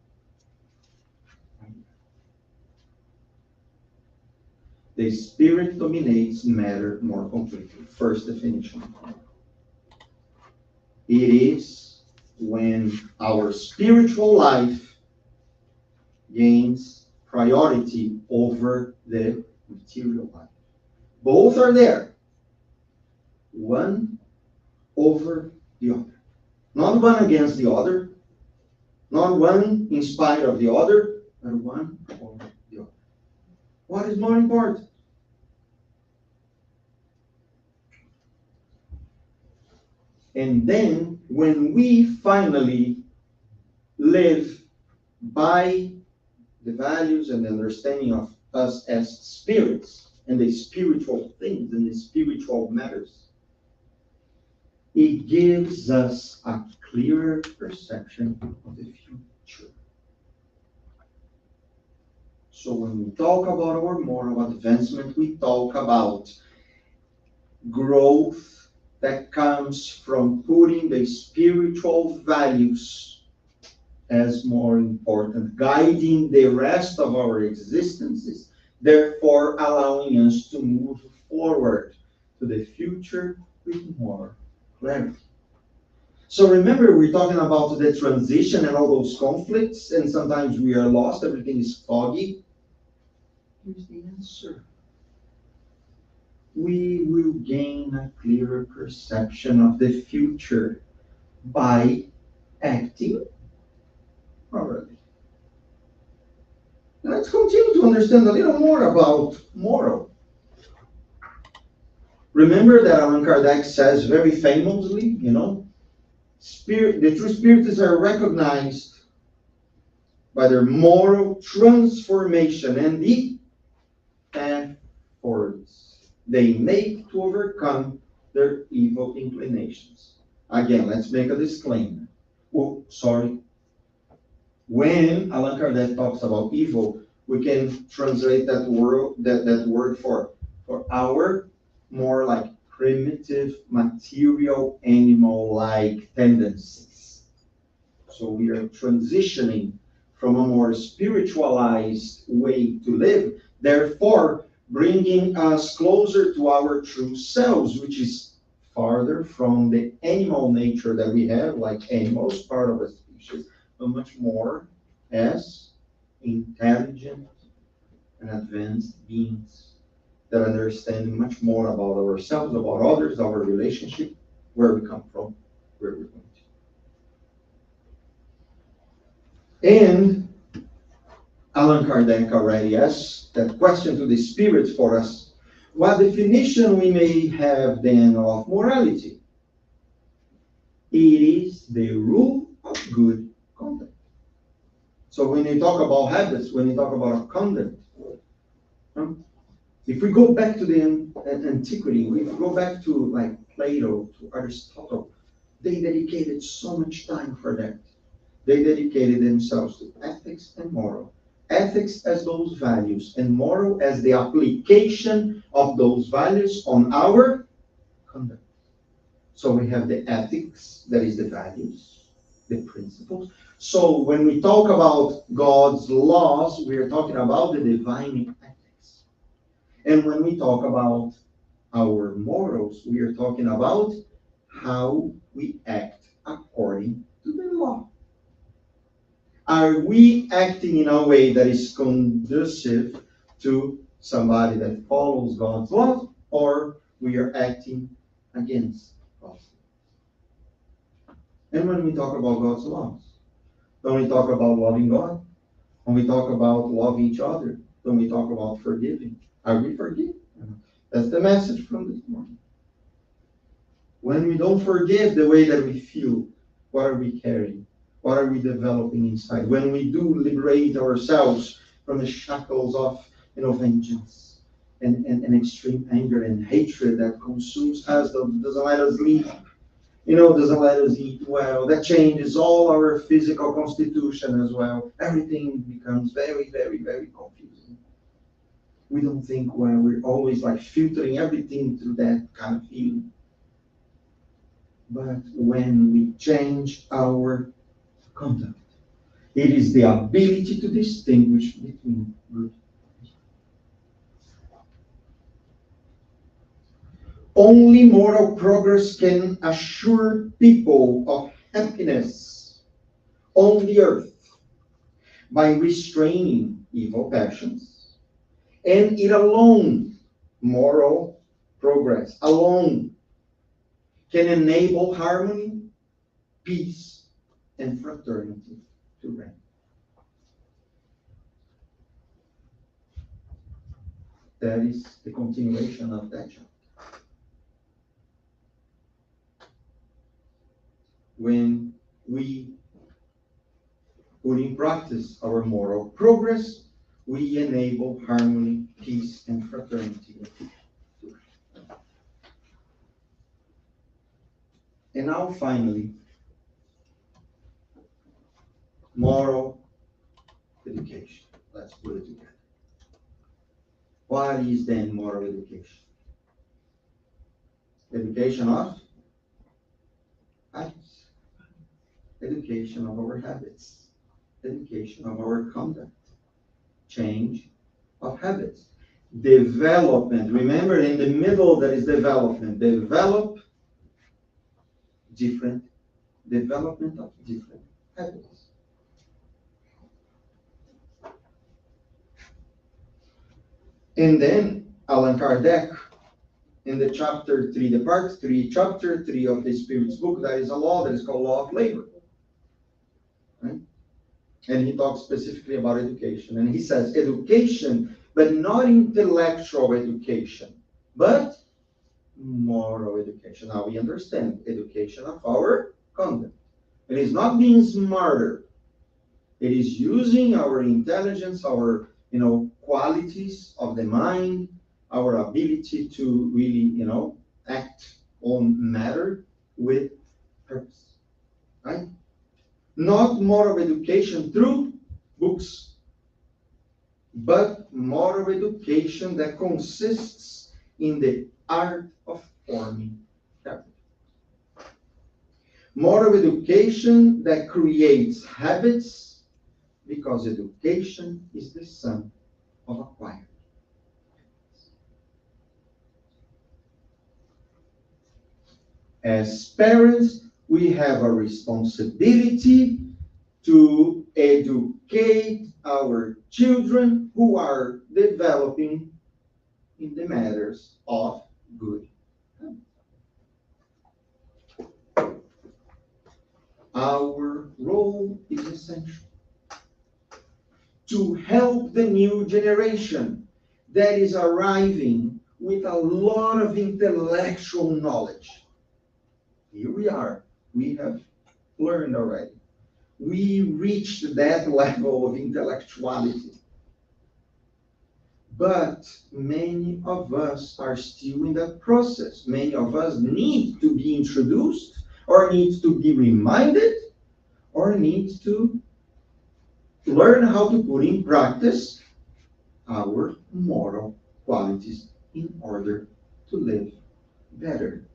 The spirit dominates matter more completely. First definition. It is when our spiritual life gains priority over the material life. Both are there. One over the other. Not one against the other. Not one in spite of the other, but one over the other. What is more important? And then, when we finally live by the values and the understanding of us as spirits and the spiritual things and the spiritual matters, it gives us a clearer perception of the future. So when we talk about our moral advancement, we talk about growth that comes from putting the spiritual values as more important, guiding the rest of our existences, therefore allowing us to move forward to the future with more clarity. So remember, we're talking about the transition and all those conflicts, and sometimes we are lost, everything is foggy. Here's the answer. We will gain a clearer perception of the future by acting properly. Now let's continue to understand a little more about moral. Remember that Allan Kardec says very famously, the true spirits are recognized by their moral transformation and the efforts they make to overcome their evil inclinations. Again, let's make a disclaimer. Oh, sorry. When Allan Kardec talks about evil, we can translate that word for our more like primitive, material, animal-like tendencies. So we are transitioning from a more spiritualized way to live, therefore bringing us closer to our true selves, which is farther from the animal nature that we have, like animals, part of a species, but much more as intelligent and advanced beings that understand much more about ourselves, about others, our relationship, where we come from, where we're going to. And Allan Kardec already asked that question to the spirits for us. What definition we may have then of morality? It is the rule of good conduct. So when you talk about habits, when you talk about conduct, if we go back to the antiquity, if we go back to like Plato, to Aristotle, they dedicated so much time for that. They dedicated themselves to ethics and moral. ethics as those values, and moral as the application of those values on our conduct. So we have the ethics, that is the values, the principles. So when we talk about God's laws, we are talking about the divine ethics. And when we talk about our morals, we are talking about how we act according to the law. Are we acting in a way that is conducive to somebody that follows God's laws, or we are acting against God's laws? And when we talk about God's laws, don't we talk about loving God? When we talk about loving each other, don't we talk about forgiving? Are we forgiven? That's the message from this morning. When we don't forgive the way that we feel, what are we carrying? What are we developing inside? When we do liberate ourselves from the shackles of vengeance and extreme anger and hatred that consumes us, doesn't let us sleep, doesn't let us eat well, that changes all our physical constitution as well. Everything becomes very, very, very confusing. We don't think well. We're always like filtering everything through that kind of feeling. But when we change our conduct, it is the ability to distinguish between good and evil. Only moral progress can assure people of happiness on the earth by restraining evil passions, and it alone, moral progress alone, can enable harmony, peace, and fraternity to reign. That is the continuation of that chapter. When we put in practice our moral progress, we enable harmony, peace, and fraternity to reign. And now, finally, moral education. Let's put it together. What is then moral education? Education of habits. Education of our habits. Education of our conduct. Change of habits. Development. Remember, in the middle there is development. Development of different habits. And then Allan Kardec, in the chapter 3, the part 3, chapter 3 of the Spirit's book, there is a law that is called law of labor. Right? And he talks specifically about education. And he says, education, but not intellectual education, but moral education. Now we understand education of our conduct. It is not being smarter. It is using our intelligence, our qualities of the mind, our ability to really act on matter with purpose. Right? Not moral education through books, but moral education that consists in the art of forming character. Moral education that creates habits, because education is the sum of acquired habits. As parents, we have a responsibility to educate our children who are developing in the matters of good habits. Our role is essential to help the new generation that is arriving with a lot of intellectual knowledge. Here we are. We have learned already. We reached that level of intellectuality. But many of us are still in that process. Many of us need to be introduced, or need to be reminded, or need to learn how to put in practice our moral qualities in order to live better,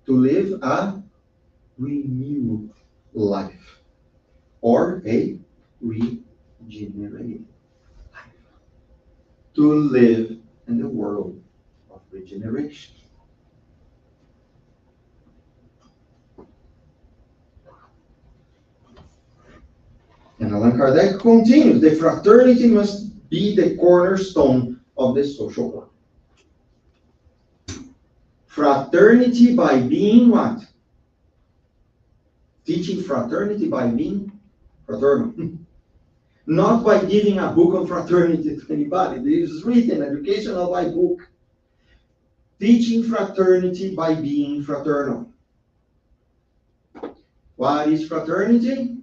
to live a renewed life or a regenerated life, to live in the world of regeneration. And Allan Kardec continues, the fraternity must be the cornerstone of the social order. Fraternity by being what? Teaching fraternity by being fraternal. Not by giving a book on fraternity to anybody. This is written, educational by book. Teaching fraternity by being fraternal. What is fraternity?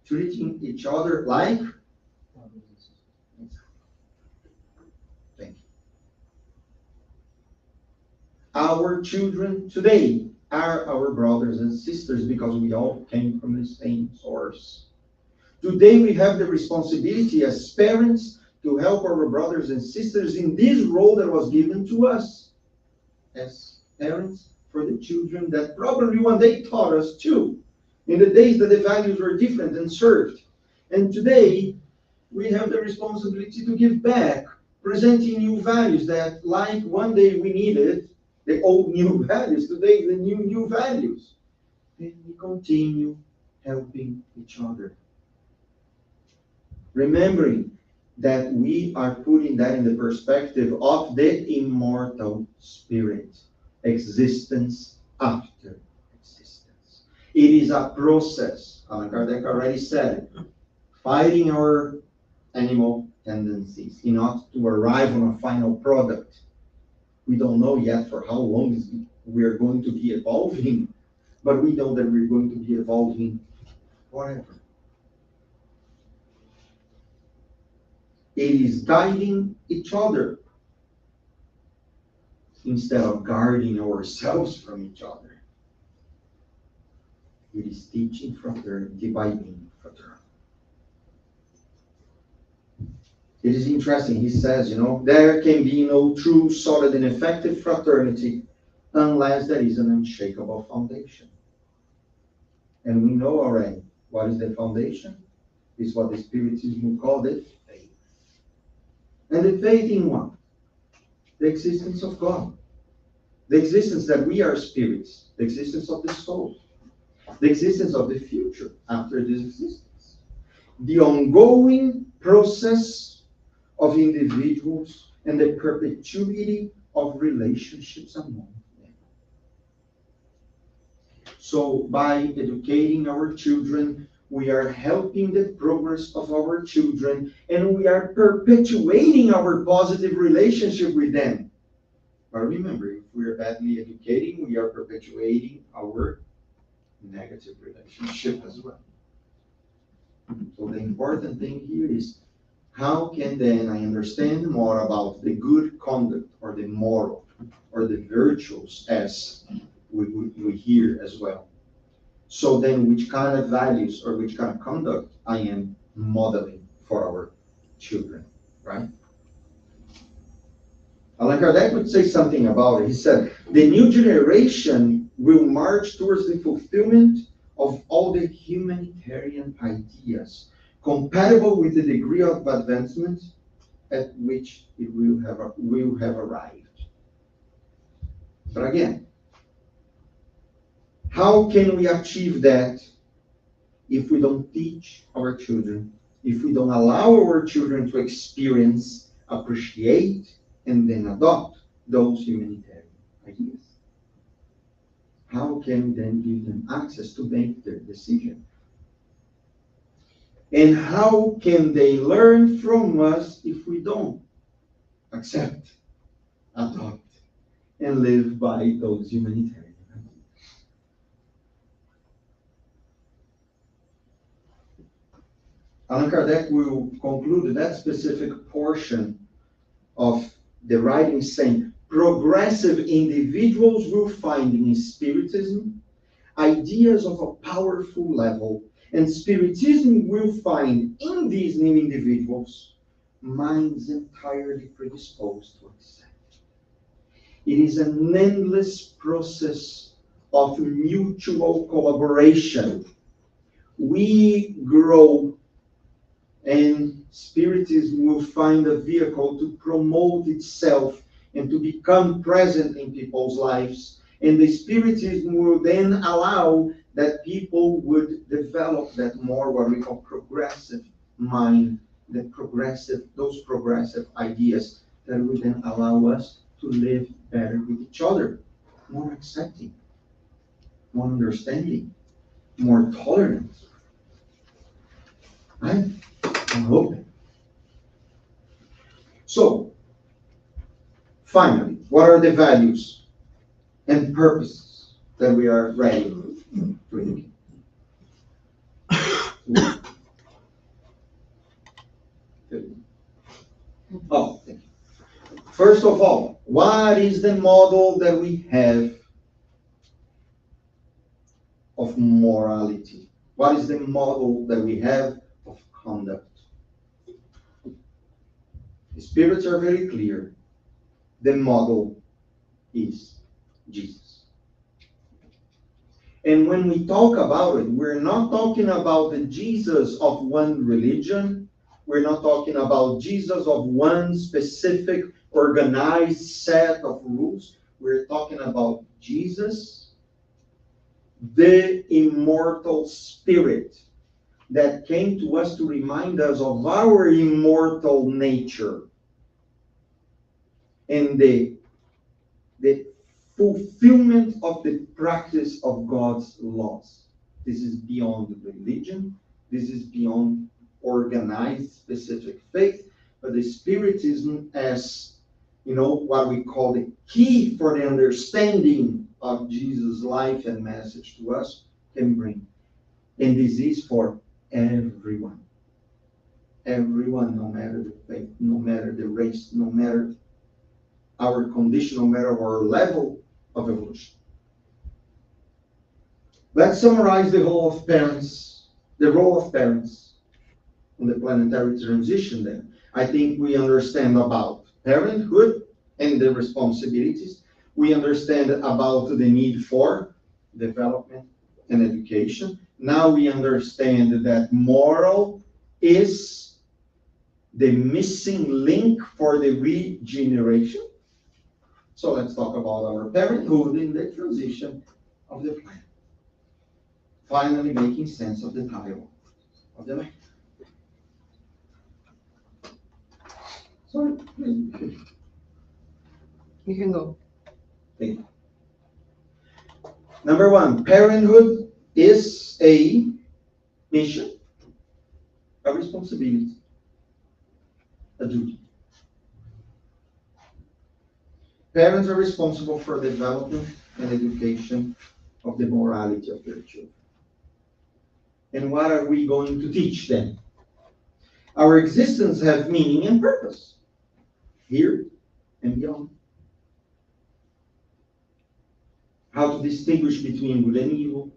Treating each other like? Thank you. Our children today are our brothers and sisters because we all came from the same source. Today we have the responsibility as parents to help our brothers and sisters in this role that was given to us as parents for the children that probably one day taught us too, in the days that the values were different and served. And today we have the responsibility to give back, presenting new values that, like one day we needed the old new values, today the new values. And we continue helping each other. Remembering that we are putting that in the perspective of the immortal spirit, existence after existence. It is a process. Allan Kardec already said it. Fighting our animal tendencies in order to arrive on a final product. We don't know yet for how long we're going to be evolving, but we know that we're going to be evolving forever. It is guiding each other instead of guarding ourselves from each other. It is teaching fraternity by being fraternal. It is interesting, he says, there can be no true, solid, and effective fraternity unless there is an unshakable foundation. And we know already what is the foundation. It's what the Spiritism called it, faith. And the faith in what? The existence of God. The existence that we are spirits. The existence of the soul. The existence of the future after this existence. The ongoing process of individuals and the perpetuity of relationships among them. So by educating our children, we are helping the progress of our children, and we are perpetuating our positive relationship with them. But remember, if we are badly educating, we are perpetuating our negative relationship as well. So the important thing here is, how can then I understand more about the good conduct or the moral or the virtues as we hear as well? So then which kind of values or which kind of conduct I am modeling for our children, right? Allan Kardec would say something about it. He said, the new generation will march towards the fulfillment of all the humanitarian ideas compatible with the degree of advancement at which it will have arrived. But again, how can we achieve that if we don't teach our children, if we don't allow our children to experience, appreciate, and then adopt those humanitarian ideas? How can we then give them access to make their decision? And how can they learn from us if we don't accept, adopt, and live by those humanitarian ideas? Allan Kardec will conclude that specific portion of the writing saying, progressive individuals will find in Spiritism ideas of a powerful level And Spiritism will find in these new individuals minds entirely predisposed to accept. It is an endless process of mutual collaboration. We grow, and Spiritism will find a vehicle to promote itself and to become present in people's lives. And the Spiritism will then allow that people would develop that more what we call progressive mind, those progressive ideas that would then allow us to live better with each other, more accepting, more understanding, more tolerant. Right? I'm hoping. So, finally, what are the values and purposes that we are ready to indicate? Oh, thank you. First of all, what is the model that we have of morality? What is the model that we have of conduct? The spirits are very clear. The model is Jesus. And when we talk about it, we're not talking about the Jesus of one religion. We're not talking about Jesus of one specific organized set of rules. We're talking about Jesus, the immortal spirit that came to us to remind us of our immortal nature and the fulfillment of the practice of God's laws. This is beyond religion. This is beyond organized specific faith. But the Spiritism as, what we call the key for the understanding of Jesus' life and message to us can bring. And this is for everyone. Everyone, no matter the faith, no matter the race, no matter our condition, no matter our level of evolution. Let's summarize the role of parents in the planetary transition then. I think we understand about parenthood and the responsibilities. We understand about the need for development and education. Now we understand that moral is the missing link for the regeneration. So let's talk about our parenthood in the transition of the planet. Finally making sense of the title of the lecture. Sorry. You can go. Thank you. Number one, parenthood is a mission, a responsibility, a duty. Parents are responsible for the development and education of the morality of their children. And what are we going to teach them? Our existence has meaning and purpose, here and beyond. How to distinguish between good and evil.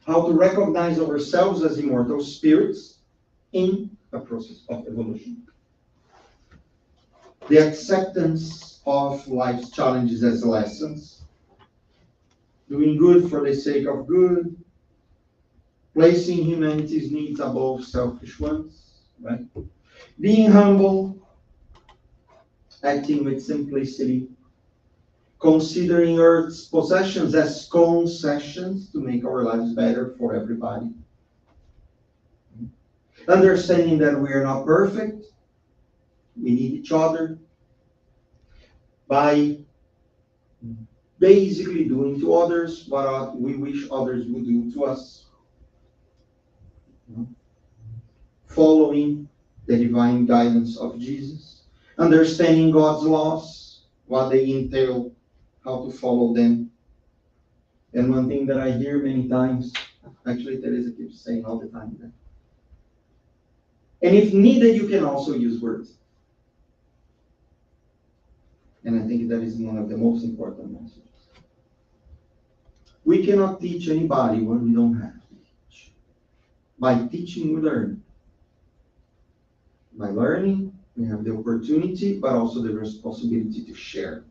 How to recognize ourselves as immortal spirits in a process of evolution. The acceptance of life's challenges as lessons. Doing good for the sake of good. Placing humanity's needs above selfish ones, right? Being humble, acting with simplicity, considering Earth's possessions as concessions to make our lives better for everybody. Understanding that we are not perfect, we need each other, by basically doing to others what we wish others would do to us. Following the divine guidance of Jesus, understanding God's laws, what they entail, how to follow them. And one thing that I hear many times, actually Teresa keeps saying all the time, that, and if needed, you can also use words. And I think that is one of the most important messages. We cannot teach anybody what we don't have to teach. By teaching, we learn. By learning, we have the opportunity, but also the responsibility to share.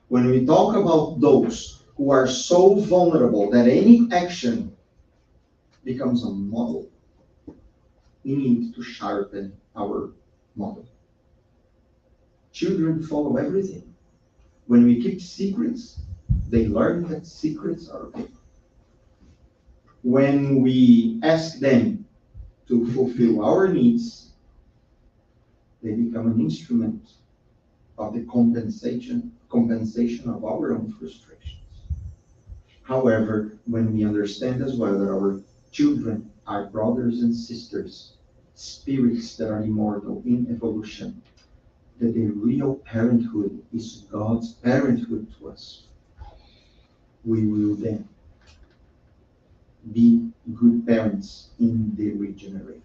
When we talk about those who are so vulnerable that any action becomes a model, we need to sharpen our model. Children follow everything. When we keep secrets, they learn that secrets are okay. When we ask them to fulfill our needs, they become an instrument of the compensation of our own frustrations. However, when we understand as well that our children are brothers and sisters, spirits that are immortal in evolution, that the real parenthood is God's parenthood to us, we will then be good parents in the regenerated.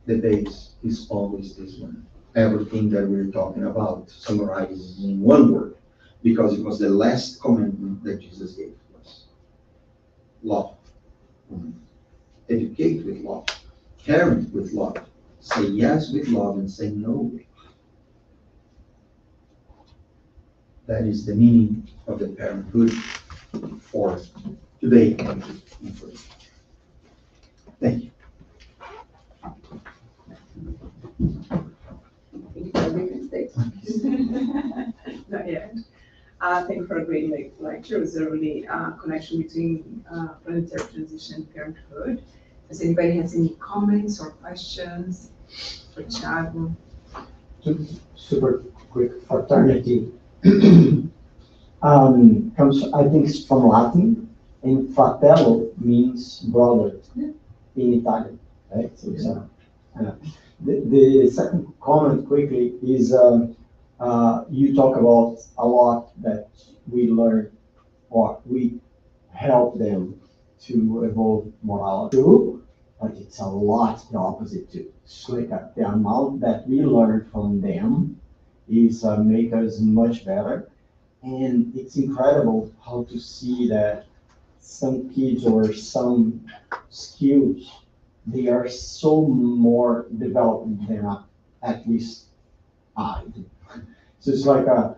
The base is always this one. Everything that we're talking about summarizes in one word, because it was the last commandment that Jesus gave to us. Love. Educate with love. Parent with love. Say yes with love and say no with love. That is the meaning of the parenthood for today. Thank you. Thank you for a great statement. Not yet. Thank you for a great lecture. It was a really connection between planetary transition and parenthood. Does anybody has any comments or questions for Thiago? Super quick, fraternity. Comes, I think it's from Latin, and fratello means brother in Italian, right? So it's, the second comment quickly is you talk about a lot that we learn or we help them to evolve morality. True, but it's a lot the opposite too. It's like the amount that we learn from them is make us much better. And it's incredible how to see that some kids or some skills, they are so more developed than at least I do. So it's like a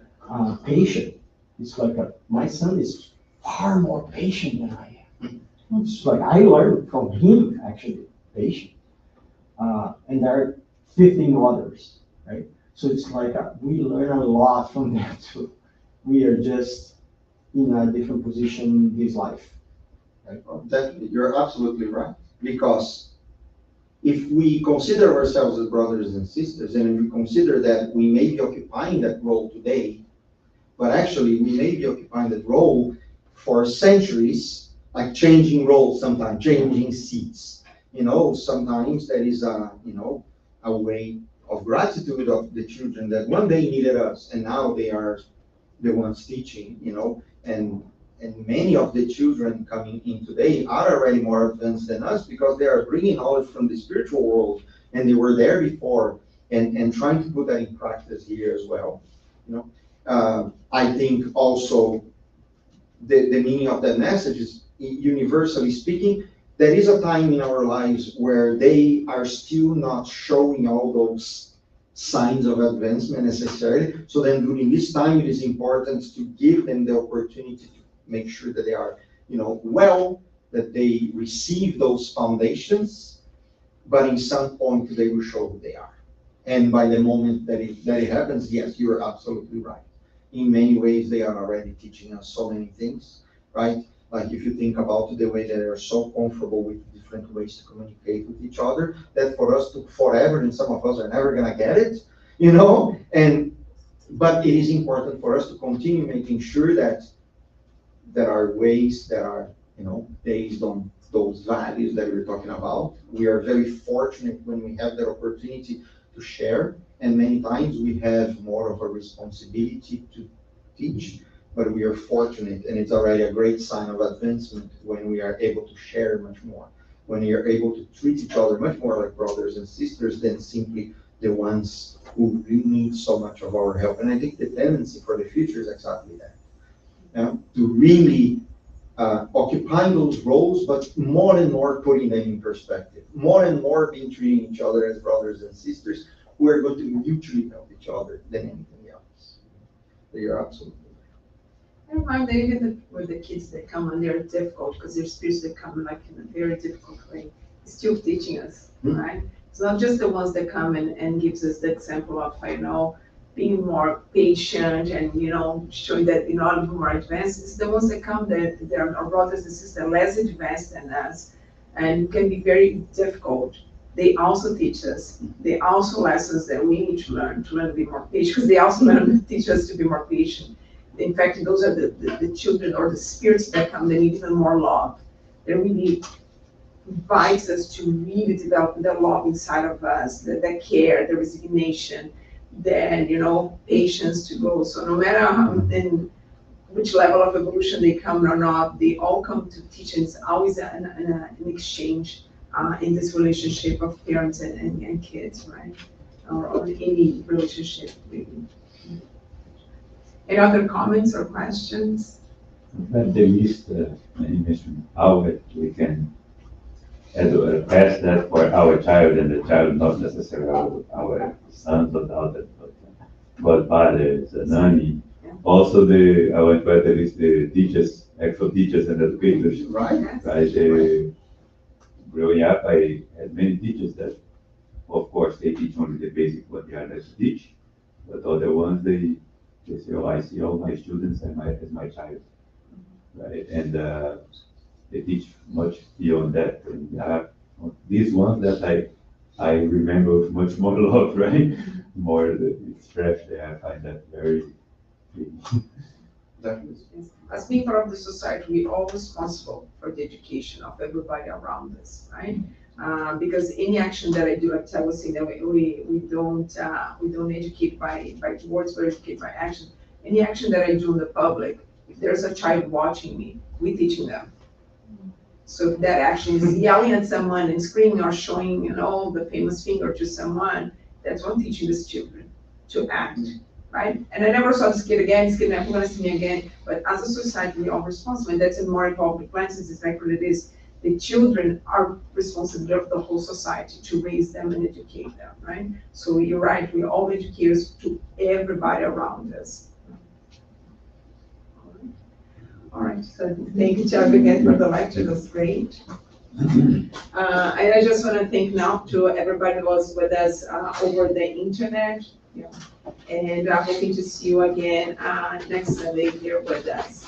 patient. It's like my son is far more patient than I am. It's like I learned from him actually, patient. And there are 15 others, right? So it's like we learn a lot from them too. We are just in a different position in his life. Right? Definitely, you're absolutely right. Because if we consider ourselves as brothers and sisters, and we consider that we may be occupying that role today, but actually we may be occupying that role for centuries, like changing roles sometimes, changing seats. Sometimes that is a way of gratitude of the children that one day needed us, and now they are the ones teaching, and many of the children coming in today are already more advanced than us because they are bringing knowledge from the spiritual world, and they were there before, and trying to put that in practice here as well. I think also the meaning of that message is, universally speaking, there is a time in our lives where they are still not showing all those signs of advancement necessarily. So then during this time, it is important to give them the opportunity to make sure that they are, well, that they receive those foundations, but in some point they will show who they are. And by the moment that it happens, yes, you're absolutely right. In many ways, they are already teaching us so many things, right? Like if you think about the way that they're so comfortable with different ways to communicate with each other, that for us took forever, and some of us are never gonna get it, but it is important for us to continue making sure that there are ways that are, based on those values that we're talking about. We are very fortunate when we have that opportunity to share, and many times we have more of a responsibility to teach, but we are fortunate, and it's already a great sign of advancement when we are able to share much more, when we are able to treat each other much more like brothers and sisters than simply the ones who really need so much of our help. And I think the tendency for the future is exactly that. To really occupying those roles, but more and more putting them in perspective, more and more being treating each other as brothers and sisters who are going to mutually help each other than anything else. So you're absolutely I remind that even with the kids that come and they're difficult because their spirits that come like in a very difficult way, it's still teaching us, right? It's not just the ones that come and gives us the example of, being more patient and, showing that, all of them are advanced. It's the ones that come that they're our brothers and sisters less advanced than us and can be very difficult. They also teach us. They also lessons that we need to learn to be more patient because they also learn to teach us to be more patient. In fact, those are the children or the spirits that come that need even more love. They really invites us to really develop the love inside of us, the care, the resignation, then, patience to go. So no matter in which level of evolution they come or not, they all come to teach. It's always an exchange in this relationship of parents and kids, right? Or any relationship, really. Any other comments or questions? But the least animation, how we can pass that for our child and the child, not necessarily our sons or daughters, but godfathers, nanny. Also, I want to add at least the teachers, actual teachers and educators. right. Right. Growing up, I had many teachers that, of course, they teach only the basic what they are there to teach, but other ones they say, oh, I see all my students as my child, right? And they teach much beyond that. And these ones that I remember with much more love, right? More it's fresh there. I find that very. Definitely. As being part of the society, we're all responsible for the education of everybody around us, right? Because any action that I do, like I was saying, that we don't educate by words, we educate by action. Any action that I do in the public, if there's a child watching me, we're teaching them. So if that action is yelling at someone and screaming or showing, the famous finger to someone, that's what I'm teaching these children to act, right? And I never saw this kid again, this kid never gonna see me again, but as a society, we are responsible, and that's in more public classes, it's like what it is. The children are responsible of the whole society to raise them and educate them, right? So you're right, we're all educators to everybody around us. All right, so thank you, Chuck, again for the lecture, it was great. And I just want to thank now to everybody who was with us over the internet. Yeah. And I'm hoping to see you again next Sunday here with us.